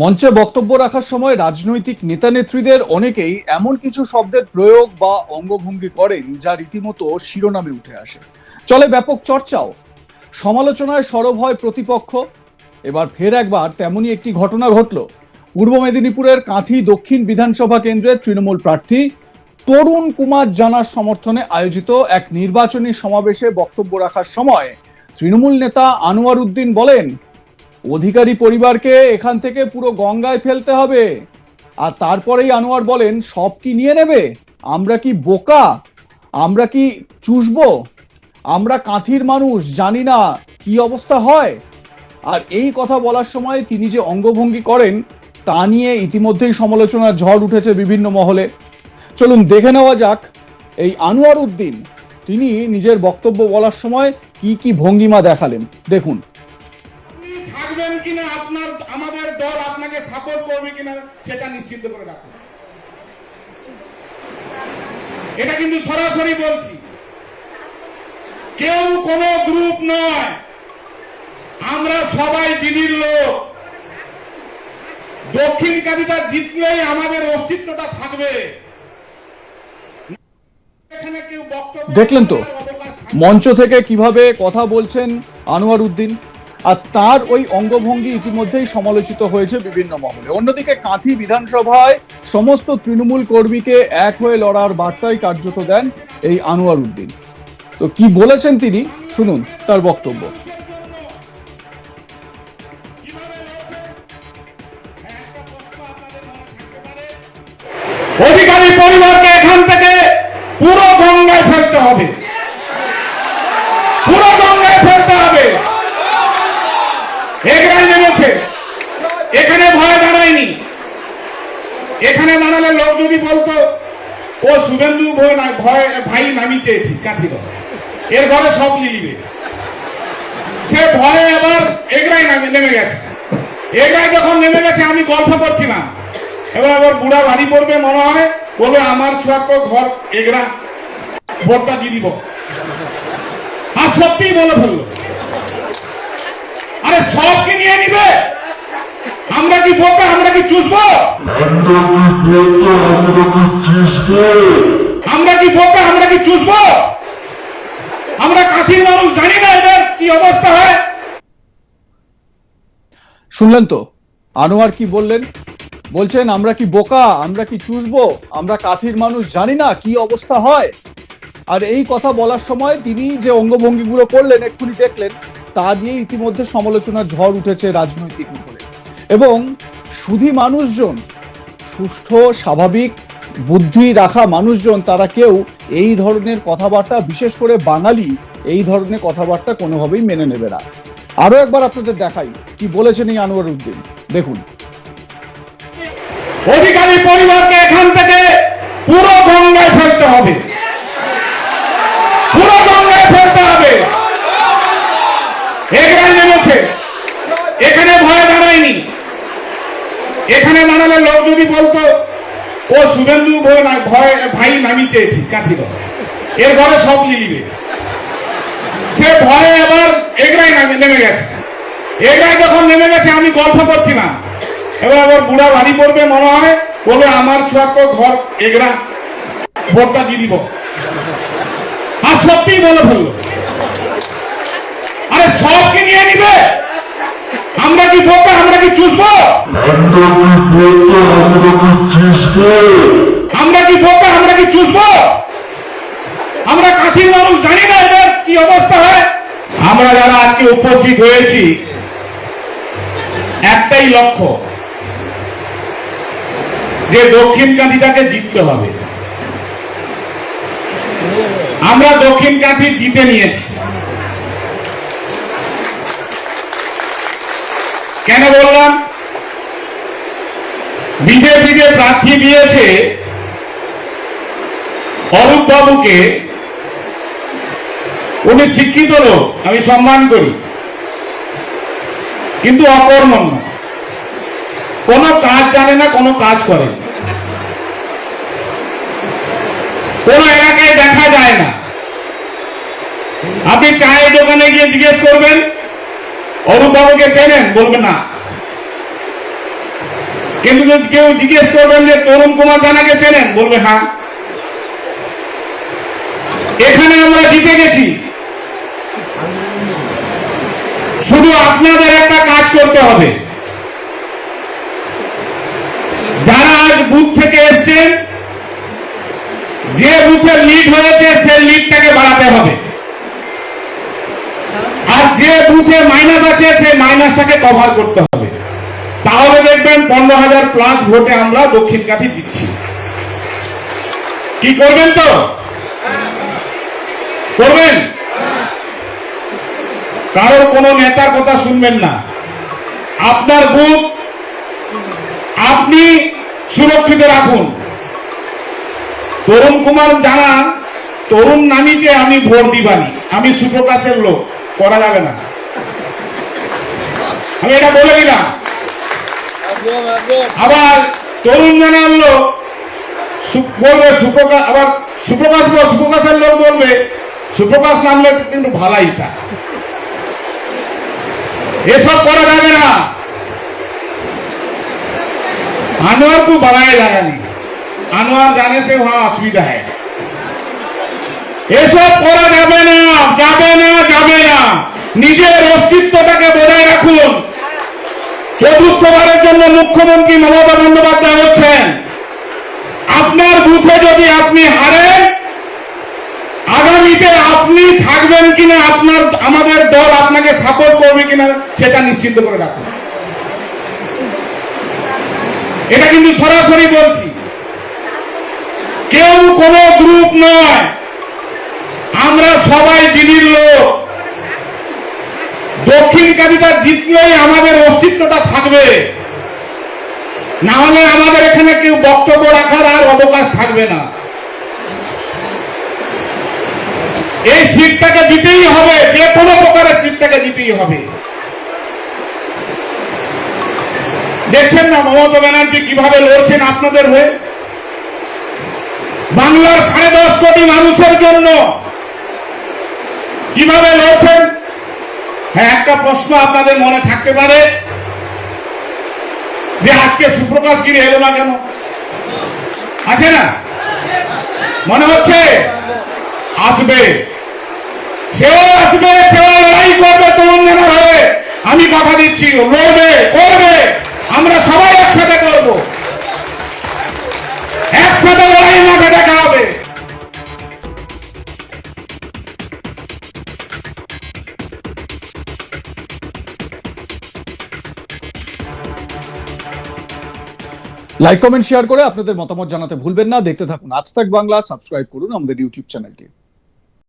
মঞ্চে বক্তব্য রাখার সময় রাজনৈতিক নেতা নেত্রীদের অনেকেই এমন কিছু শব্দের প্রয়োগ বা অঙ্গভঙ্গি করেন যা রীতিমতো শিরোনামে উঠে আসে, চলে ব্যাপক চর্চাও, সমালোচনায় সরব হয় প্রতিপক্ষ। এবার ফের একবার তেমনই একটি ঘটনা ঘটল পূর্ব মেদিনীপুরের কাঁথি দক্ষিণ বিধানসভা কেন্দ্রের তৃণমূল প্রার্থী তরুণ কুমার জানার সমর্থনে আয়োজিত এক নির্বাচনী সমাবেশে বক্তব্য রাখার সময় তৃণমূল নেতা আনোয়ার উদ্দিন বলেন, অধিকারী পরিবারকে এখান থেকে পুরো গঙ্গায় ফেলতে হবে। আর তারপরেই আনোয়ার বলেন, সব কি নিয়ে নেবে? আমরা কি বোকা? আমরা কি চুষবো? আমরা কাঁথির মানুষ, জানি না কি অবস্থা হয়। আর এই কথা বলার সময় তিনি যে অঙ্গভঙ্গি করেন তা নিয়ে ইতিমধ্যেই সমালোচনার ঝড় উঠেছে বিভিন্ন মহলে। চলুন দেখে নেওয়া যাক এই আনোয়ার উদ্দিন তিনি নিজের বক্তব্য বলার সময় কি কি ভঙ্গিমা দেখালেন, দেখুন। থাকবেন কিনা, আপনার আমাদের দল আপনাকে সাপোর্ট করবে কিনা সেটা নিশ্চিত করে রাখুন। এটা কিন্তু সরাসরি বলছি, কেউ কোনো গ্রুপ নয়, আমরা সবাই দিদির লোক। দক্ষিণ কাঁথিটা জিতলেই আমাদের অস্তিত্বটা থাকবে। দেখলেন তো মঞ্চ থেকে কিভাবে কথা বলছেন আনোয়ার উদ্দিন, আর তার ওই অঙ্গভঙ্গি ইতিমধ্যেই সমালোচিত হয়েছে বিভিন্ন মহলে। অন্যদিকে কাঁথি বিধানসভায় সমস্ত তৃণমূল কর্মীকে এক হয়ে লড়ার বার্তাই কার্যত দেন এই আনোয়ার উদ্দিন। তো কি বলেছেন তিনি, শুনুন তার বক্তব্য। অধিকারী পরিবারকে এখান থেকে পুরো গঙ্গায় ফেলতে হবে, পুরো গঙ্গায় ফেলতে হবে। এগরাই নেমেছে, এখানে ভয় দাঁড়ায়নি। এখানে দাঁড়ালে লোক যদি বলতো ও শুভেন্দু ভয় ভাই নামি চেয়েছি কাঁথির, এর ঘরে সব লিলিবে, সে ভয়ে আবার এগরাই নেমে গেছে। এগরাই যখন নেমে গেছে, আমি গল্প করছিলাম, এবার আবার বুড়া বাড়ি পড়বে মনে হয়, বলবে আমার ছোয়াক ঘর এগরা, ভোটটা দিয়ে দিব। আর সত্যিই বলে ফেললো, আরে সব কি নিয়ে নিবে? আমরা কি বোকা? আমরা কি চুষবো? আমরা কি বোকা? আমরা কি চুষবো? আমরা কাঁথির মানুষ, জানি না এদের কি অবস্থা হয়। শুনলেন তো আনোয়ার কি বললেন, বলছেন আমরা কি বোকা? আমরা কি চুষবো? আমরা কাঁথির মানুষ, জানি না কি অবস্থা হয়। আর এই কথা বলার সময় তিনি যে অঙ্গভঙ্গিগুলো করলেন এক্ষুনি দেখলেন, তা নিয়ে ইতিমধ্যে সমালোচনার ঝড় উঠেছে রাজনৈতিক মহলে। এবং সুধী মানুষজন, সুষ্ঠু স্বাভাবিক বুদ্ধি রাখা মানুষজন, তারা কেউ এই ধরনের কথাবার্তা, বিশেষ করে বাঙালি, এই ধরনের কথাবার্তা কোনোভাবেই মেনে নেবে না। আরো একবার আপনাদের দেখাই কি বলেছেন এই আনোয়ার উদ্দিন, দেখুন। অধিকারী পরিবারকে এখান থেকে পুরো গঙ্গায় ফেলতে হবে, পুরো গঙ্গায় ফেলতে হবে। এগরাই নেমেছে, এখানে ভয় দাঁড়ায়নি। এখানে দাঁড়ালে লোক যদি বলতো ও শুভেন্দু ভয় ভাই নামি চেয়েছি কাঁথির, এর ঘরে সব লিলিবে, সে ভয়ে আবার এগরাই নেমে গেছে। এগরাই যখন নেমে গেছে, আমি গল্প করছিলাম, এবার আবার বুড়া বাড়ি পড়বে মনে হয়, বলবে আমার ছোয়াক ঘর এগরা, ভোটটা দিয়ে দিব। আর সত্যিই বলে ফেললো, আরে সব কি নিয়ে নিবে? আমরা কি বোকা? আমরা কি চুষবো? আমরা কি বোকা? আমরা কি চুষবো? আমরা কাঁথির মানুষ, জানি না এদের কি অবস্থা হয়। আমরা যারা আজকে উপস্থিত হয়েছি, একটাই লক্ষ্য, যে দক্ষিণ কাঁথিটাকে জিততে হবে। আমরা দক্ষিণ কাঁথি জিতে নিয়েছি। কেন বললাম? বিজেপি যে প্রার্থী দিয়েছে অরূপ বাবুকে, উনি শিক্ষিত লোক, আমি সম্মান করি, কিন্তু অকর্মণ্য, কোনো কাজ জানে না, কোনো কাজ করে না, কোনো এলাকায় দেখা যায় না। আপনি চায়ের দোকানে গিয়ে জিজ্ঞেস করবেন অরূপ বাবুকে চেনেন, বলবে না। কিন্তু যদি কেউ জিজ্ঞেস করবেন যে তরুণ কুমার জানাকে চেনেন, বলবে হ্যাঁ। এখানে আমরা জিতে গেছি, শুধু আপনাদের একটা কাজ করতে হবে। যারা আজ বুথ থেকে এসছেন, যে বুথের লিড হয়েছে সেই লিডটাকে বাড়াতে হবে, আর যে বুথে মাইনাস আছে সেই মাইনাসটাকে কভার করতে হবে। তাহলে দেখবেন 15,000 প্লাস ভোটে আমরা দক্ষিণ কাঁথি দিচ্ছি। কি করবেন? তো করবেন। কারোর কোনো নেতার কথা শুনবেন না। আপনার বুথ আপনি সুরক্ষিত রাখুন। তরুণ কুমার জানা, তরুণ নামিছে, আমি ভোট দিবানি, আমি সুপ্রকাশের লোক, করা যাবে না। আমি এটা বলে দিলাম। আবার তরুণ জানার লোক বলবে সুপ্রকাশ, আবার সুপ্রকাশের লোক বলবে সুপ্রকাশ নামলে কিন্তু ভালাই তা। এসব করা যাবে না। আনোয়ার को बनाया जाएगा नहीं, আনোয়ার जाने से वहां असुविधा है। এসব করা যাবে না, যাবে না, যাবে না। নিজের অস্তিত্বটাকে বজায় রাখুন। চতুর্থবারের জন্য মুখ্যমন্ত্রী মমতা বন্দ্যোপাধ্যায় হচ্ছেন। আপনার বুথে যদি আপনি হারেন, আগামীতে আপনি থাকবেন কিনা, আপনার আমাদের দল আপনাকে সাপোর্ট করবে কিনা সেটা নিশ্চিত করে রাখুন। এটা কিন্তু সরাসরি বলছি, কেউ কোনো গ্রুপ নয়, আমরা সবাই দিদির লোক। দক্ষিণ কাঁথিটা জিতলেই আমাদের অস্তিত্বটা থাকবে, না হলে আমাদের এখানে কেউ বক্তব্য রাখার আর অবকাশ থাকবে না। এই সিটটাকে দিতেই হবে, যে কোনো প্রকারের সিটটাকে দিতেই হবে। দেখছেন না মমতা ব্যানার্জি কিভাবে লড়ছেন আপনাদের হয়ে, বাংলার 10.5 কোটি মানুষের জন্য কিভাবে লড়ছেন। হ্যাঁ, একটা প্রশ্ন আপনাদের মনে থাকতে পারে যে আজকে সুপ্রকাশ গিরি এলো না কেন? আছে না? মনে হচ্ছে আসবে, সেও আসবে, সেও লড়াই করবে তরুণদের হয়ে। আমি কথা দিচ্ছি, লড়বে, করবে। আমরা সবাই একসাথে করব, একসাথে লড়াই মাঠে দেখা হবে। লাইক কমেন্ট শেয়ার করে আপনাদের মতামত জানাতে ভুলবেন না। দেখতে থাকুন আজ তাক বাংলা, সাবস্ক্রাইব করুন আমাদের ইউটিউব চ্যানেলটি।